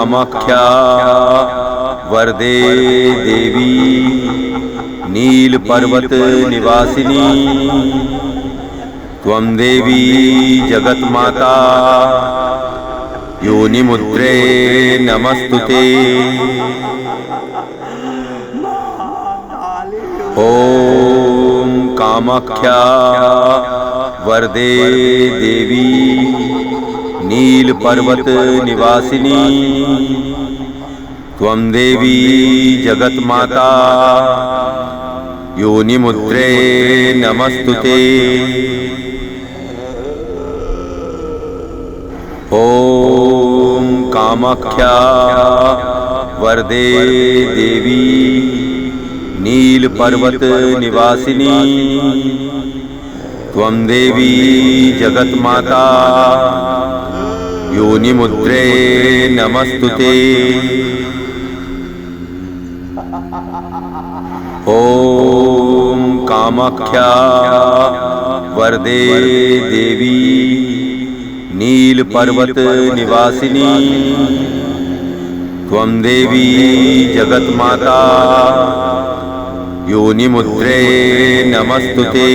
कामाख्या वरदे देवी नीलपर्वत निवासिनी त्वं देवी जगन्माता योनिमुद्रे नमस्तुते। ओम कामाख्या वरदे देवी नीलपर्वत निवासिनी त्वं देवी जगन्माता योनिमुद्रे नमस्तुते। ओम कामाख्या वरदे देवी नीलपर्वत निवासिनी त्वं देवी जगन्माता योनिमुद्रे नमस्तुते। ओम कामाख्या वरदे देवी नीलपर्वत निवासिनी त्वं देवी जगन्माता योनिमुद्रे नमस्तुते।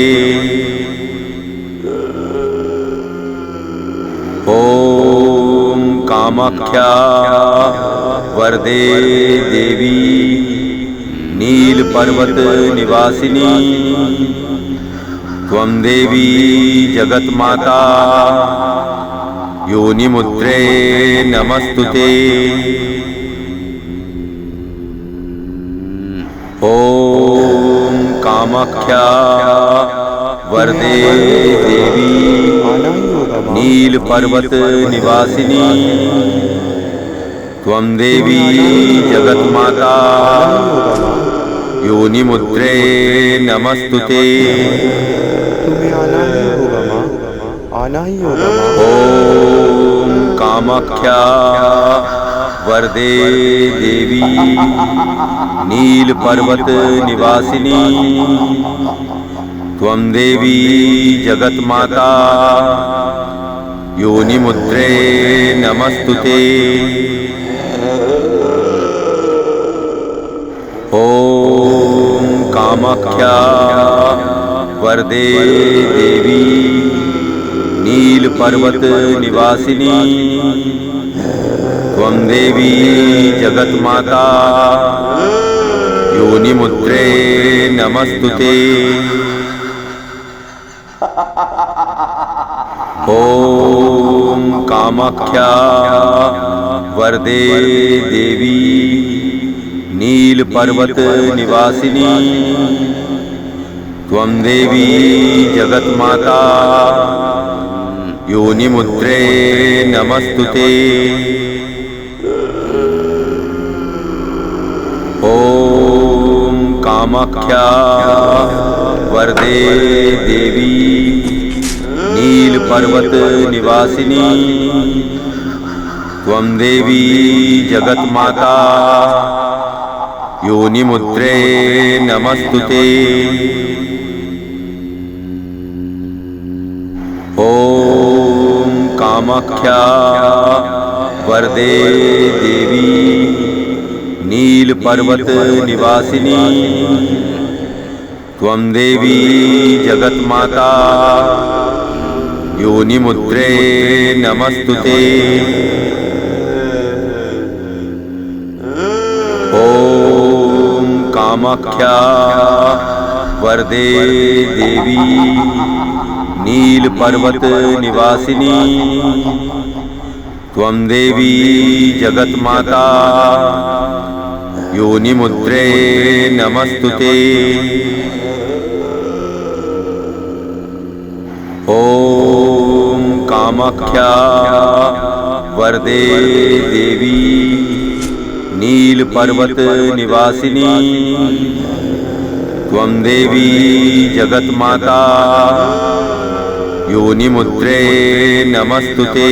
ओम कामाख्या वरदे देवी नीलपर्वत निवासिनी त्वं देवी जगन्माता योनिमुद्रे नमस्तुते। ओम कामाख्या वरदे देवी नीलपर्वत निवासिनी त्वं देवी जगन्माता योनिमुद्रे नमस्तुते। तुम्हें आना ही होगा माँ, आना ही होगा माँ। ओम कामाख्या वरदे देवी नीलपर्वत निवासिनी त्वं देवी जगन्माता योनिमुद्रे नमस्तुते। ओम कामाख्या वरदे देवी नीलपर्वत निवासिनी त्वं देवी जगन्माता योनिमुद्रे नमस्तुते। ओम कामाख्या वरदे देवी नीलपर्वत निवासिनी त्वं देवी जगन्माता योनिमुद्रे नमस्तुते। ओम कामाख्या वरदे देवी नीलपर्वत निवासिनी त्वं देवी जगन्माता योनिमुद्रे नमस्तुते। ओम कामाख्या वरदे देवी नीलपर्वत निवासिनी त्वं देवी जगन्माता योनिमुद्रे नमस्तुते। ओम कामाख्या वरदे देवी नीलपर्वत निवासिनी त्वं देवी जगन्माता योनिमुद्रे नमस्तुते। ओम कामाख्या वरदे देवी नीलपर्वत निवासिनी त्वं देवी जगन्माता योनिमुद्रे नमस्तुते।